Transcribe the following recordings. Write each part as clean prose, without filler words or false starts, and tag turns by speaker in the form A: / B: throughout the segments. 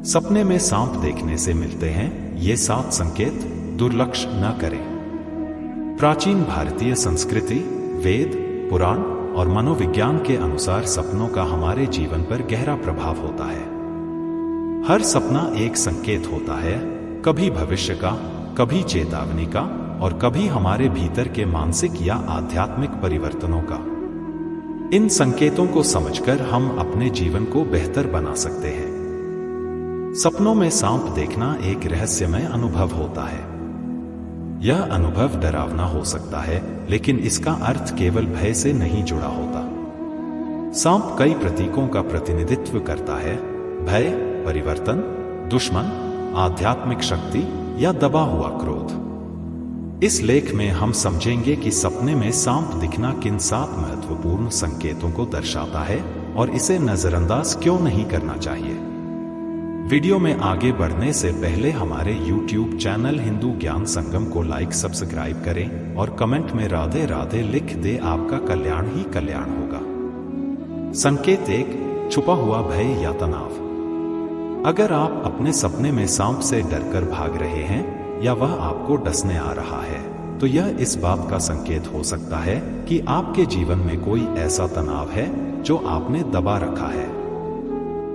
A: सपने में सांप देखने से मिलते हैं ये 7 संकेत, दुर्लक्ष्य न करें। प्राचीन भारतीय संस्कृति, वेद, पुराण और मनोविज्ञान के अनुसार सपनों का हमारे जीवन पर गहरा प्रभाव होता है। हर सपना एक संकेत होता है, कभी भविष्य का, कभी चेतावनी का और कभी हमारे भीतर के मानसिक या आध्यात्मिक परिवर्तनों का। इन संकेतों को समझकर हम अपने जीवन को बेहतर बना सकते हैं। सपनों में सांप देखना एक रहस्यमय अनुभव होता है। यह अनुभव डरावना हो सकता है, लेकिन इसका अर्थ केवल भय से नहीं जुड़ा होता। सांप कई प्रतीकों का प्रतिनिधित्व करता है: भय, परिवर्तन, दुश्मन, आध्यात्मिक शक्ति या दबा हुआ क्रोध। इस लेख में हम समझेंगे कि सपने में सांप दिखना किन 7 महत्वपूर्ण संकेतों को दर्शाता है और इसे नजरअंदाज क्यों नहीं करना चाहिए। वीडियो में आगे बढ़ने से पहले हमारे YouTube चैनल हिंदू ज्ञान संगम को लाइक, सब्सक्राइब करें और कमेंट में राधे राधे लिख दे। आपका कल्याण ही कल्याण होगा। संकेत 1, छुपा हुआ भय या तनाव। अगर आप अपने सपने में सांप से डरकर भाग रहे हैं या वह आपको डसने आ रहा है, तो यह इस बात का संकेत हो सकता है कि आपके जीवन में कोई ऐसा तनाव है जो आपने दबा रखा है।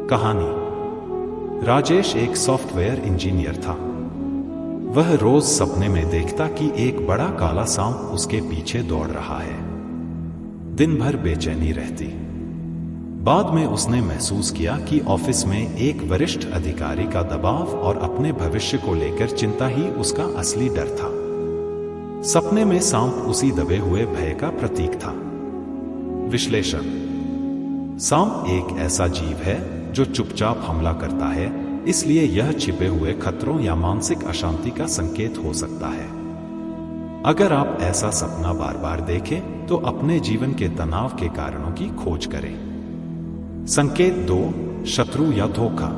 A: कहानी। राजेश एक सॉफ्टवेयर इंजीनियर था। वह रोज सपने में देखता कि एक बड़ा काला सांप उसके पीछे दौड़ रहा है। दिन भर बेचैनी रहती। बाद में उसने महसूस किया कि ऑफिस में एक वरिष्ठ अधिकारी का दबाव और अपने भविष्य को लेकर चिंता ही उसका असली डर था। सपने में सांप उसी दबे हुए भय का प्रतीक था। विश्लेषण। सांप एक ऐसा जीव है जो चुपचाप हमला करता है, इसलिए यह छिपे हुए खतरों या मानसिक अशांति का संकेत हो सकता है। अगर आप ऐसा सपना बार बार देखें तो अपने जीवन के तनाव के कारणों की खोज करें। संकेत 2, शत्रु या धोखा।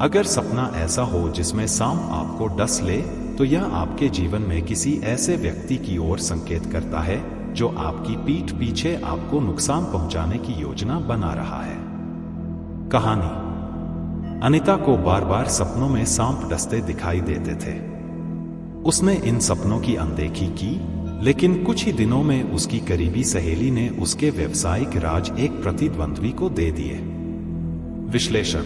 A: अगर सपना ऐसा हो जिसमें सांप आपको डस ले, तो यह आपके जीवन में किसी ऐसे व्यक्ति की ओर संकेत करता है जो आपकी पीठ पीछे आपको नुकसान पहुंचाने की योजना बना रहा है। कहानी। अनीता को बार बार सपनों में सांप डसते दिखाई देते थे। उसने इन सपनों की अनदेखी की, लेकिन कुछ ही दिनों में उसकी करीबी सहेली ने उसके व्यावसायिक राज एक प्रतिद्वंद्वी को दे दिए। विश्लेषण।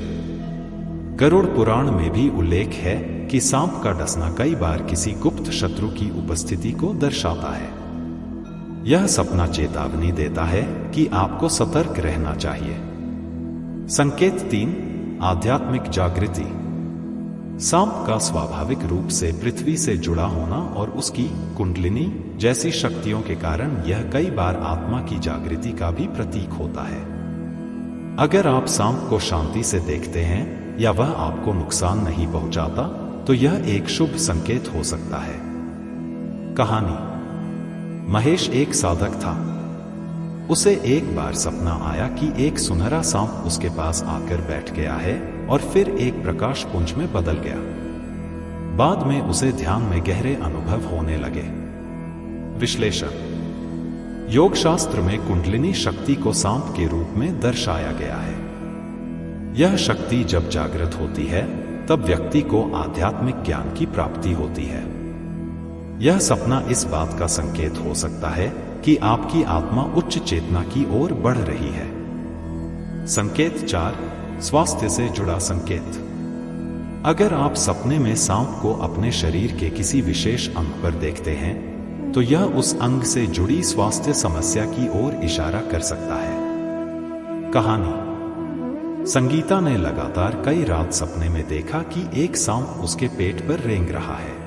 A: गरुड़ पुराण में भी उल्लेख है कि सांप का डसना कई बार किसी गुप्त शत्रु की उपस्थिति को दर्शाता है। यह सपना चेतावनी देता है कि आपको सतर्क रहना चाहिए। संकेत 3, आध्यात्मिक जागृति। सांप का स्वाभाविक रूप से पृथ्वी से जुड़ा होना और उसकी कुंडलिनी जैसी शक्तियों के कारण यह कई बार आत्मा की जागृति का भी प्रतीक होता है। अगर आप सांप को शांति से देखते हैं या वह आपको नुकसान नहीं पहुंचाता, तो यह एक शुभ संकेत हो सकता है। कहानी। महेश एक साधक था। उसे एक बार सपना आया कि एक सुनहरा सांप उसके पास आकर बैठ गया है और फिर एक प्रकाश पुंज में बदल गया। बाद में उसे ध्यान में गहरे अनुभव होने लगे। विश्लेषण। योग शास्त्र में कुंडलिनी शक्ति को सांप के रूप में दर्शाया गया है। यह शक्ति जब जागृत होती है तब व्यक्ति को आध्यात्मिक ज्ञान की प्राप्ति होती है। यह सपना इस बात का संकेत हो सकता है कि आपकी आत्मा उच्च चेतना की ओर बढ़ रही है। संकेत 4, स्वास्थ्य से जुड़ा संकेत। अगर आप सपने में सांप को अपने शरीर के किसी विशेष अंग पर देखते हैं, तो यह उस अंग से जुड़ी स्वास्थ्य समस्या की ओर इशारा कर सकता है। कहानी। संगीता ने लगातार कई रात सपने में देखा कि एक सांप उसके पेट पर रेंग रहा है।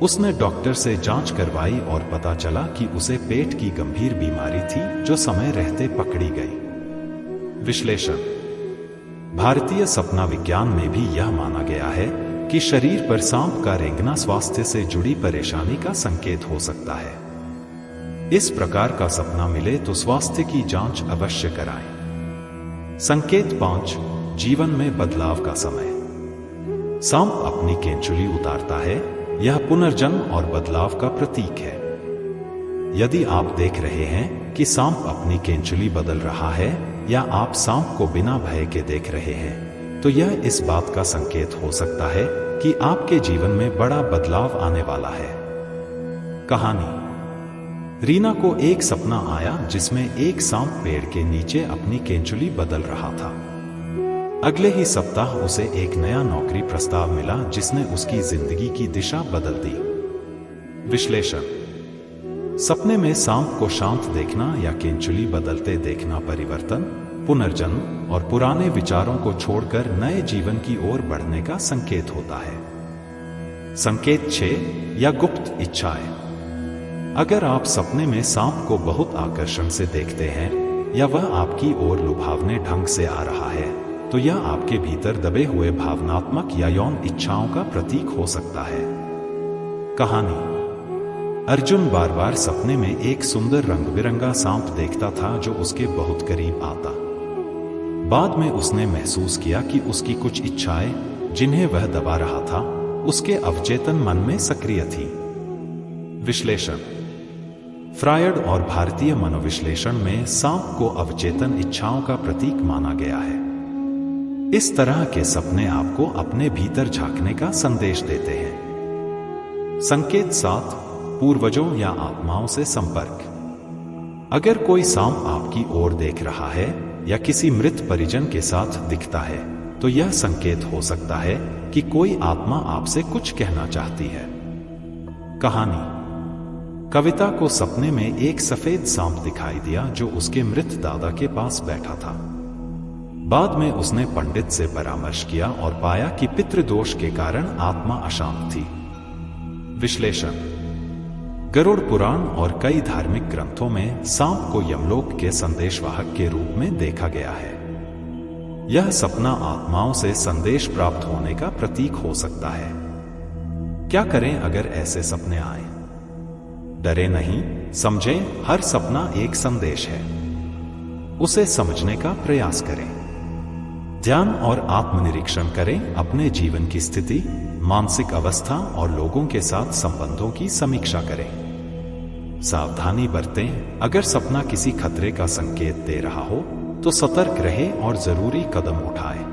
A: उसने डॉक्टर से जांच करवाई और पता चला कि उसे पेट की गंभीर बीमारी थी जो समय रहते पकड़ी गई। विश्लेषण। भारतीय सपना विज्ञान में भी यह माना गया है कि शरीर पर सांप का रेंगना स्वास्थ्य से जुड़ी परेशानी का संकेत हो सकता है। इस प्रकार का सपना मिले तो स्वास्थ्य की जांच अवश्य कराएं। संकेत 5, जीवन में बदलाव का समय। सांप अपनी केंचुली उतारता है, यह पुनर्जन्म और बदलाव का प्रतीक है। यदि आप देख रहे हैं कि सांप अपनी केंचुली बदल रहा है या आप सांप को बिना भय के देख रहे हैं, तो तो यह इस बात का संकेत हो सकता है कि आपके जीवन में बड़ा बदलाव आने वाला है। कहानी। रीना को एक सपना आया जिसमें एक सांप पेड़ के नीचे अपनी केंचुली बदल रहा था। अगले ही सप्ताह उसे एक नया नौकरी प्रस्ताव मिला जिसने उसकी जिंदगी की दिशा बदल दी। विश्लेषण। सपने में सांप को शांत देखना या केंचुली बदलते देखना परिवर्तन, पुनर्जन्म और पुराने विचारों को छोड़कर नए जीवन की ओर बढ़ने का संकेत होता है। संकेत 6 या गुप्त इच्छाएं। अगर आप सपने में सांप को बहुत आकर्षण से देखते हैं या वह आपकी ओर लुभावने ढंग से आ रहा है, तो यह आपके भीतर दबे हुए भावनात्मक या यौन इच्छाओं का प्रतीक हो सकता है। कहानी। अर्जुन बार बार सपने में एक सुंदर रंग बिरंगा सांप देखता था जो उसके बहुत करीब आता। बाद में उसने महसूस किया कि उसकी कुछ इच्छाएं जिन्हें वह दबा रहा था उसके अवचेतन मन में सक्रिय थी। विश्लेषण। फ्रायड और भारतीय मनोविश्लेषण में सांप को अवचेतन इच्छाओं का प्रतीक माना गया है। इस तरह के सपने आपको अपने भीतर झांकने का संदेश देते हैं। संकेत 7 पूर्वजों या आत्माओं से संपर्क। अगर कोई सांप आपकी ओर देख रहा है या किसी मृत परिजन के साथ दिखता है, तो यह संकेत हो सकता है कि कोई आत्मा आपसे कुछ कहना चाहती है। कहानी। कविता को सपने में एक सफेद सांप दिखाई दिया जो उसके मृत दादा के पास बैठा था। बाद में उसने पंडित से परामर्श किया और पाया कि पितृदोष के कारण आत्मा अशांत थी। विश्लेषण। गरुड़ पुराण और कई धार्मिक ग्रंथों में सांप को यमलोक के संदेशवाहक के रूप में देखा गया है। यह सपना आत्माओं से संदेश प्राप्त होने का प्रतीक हो सकता है। क्या करें अगर ऐसे सपने आए? डरे नहीं, समझें, हर सपना एक संदेश है। उसे समझने का प्रयास करें। ध्यान और आत्मनिरीक्षण करें। अपने जीवन की स्थिति, मानसिक अवस्था और लोगों के साथ संबंधों की समीक्षा करें। सावधानी बरतें। अगर सपना किसी खतरे का संकेत दे रहा हो तो सतर्क रहे और जरूरी कदम उठाएं।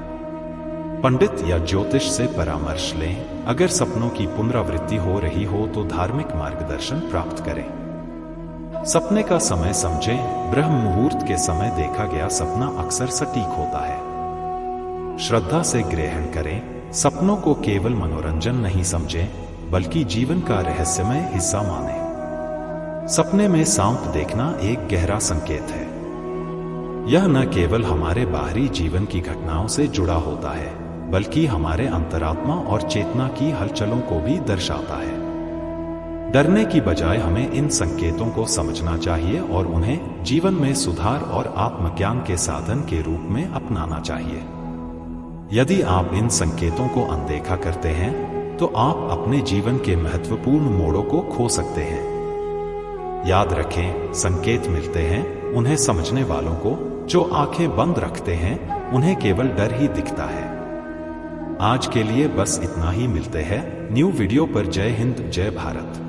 A: पंडित या ज्योतिष से परामर्श लें। अगर सपनों की पुनरावृत्ति हो रही हो तो धार्मिक मार्गदर्शन प्राप्त करें। सपने का समय समझें। ब्रह्म मुहूर्त के समय देखा गया सपना अक्सर सटीक होता है। श्रद्धा से ग्रहण करें। सपनों को केवल मनोरंजन नहीं समझें, बल्कि जीवन का रहस्यमय हिस्सा मानें। सपने में सांप देखना एक गहरा संकेत है। यह न केवल हमारे बाहरी जीवन की घटनाओं से जुड़ा होता है, बल्कि हमारे अंतरात्मा और चेतना की हलचलों को भी दर्शाता है। डरने की बजाय हमें इन संकेतों को समझना चाहिए और उन्हें जीवन में सुधार और आत्मज्ञान के साधन के रूप में अपनाना चाहिए। यदि आप इन संकेतों को अनदेखा करते हैं, तो आप अपने जीवन के महत्वपूर्ण मोड़ों को खो सकते हैं। याद रखें, संकेत मिलते हैं उन्हें समझने वालों को। जो आंखें बंद रखते हैं, उन्हें केवल डर ही दिखता है। आज के लिए बस इतना ही। मिलते हैं न्यू वीडियो पर। जय हिंद, जय भारत।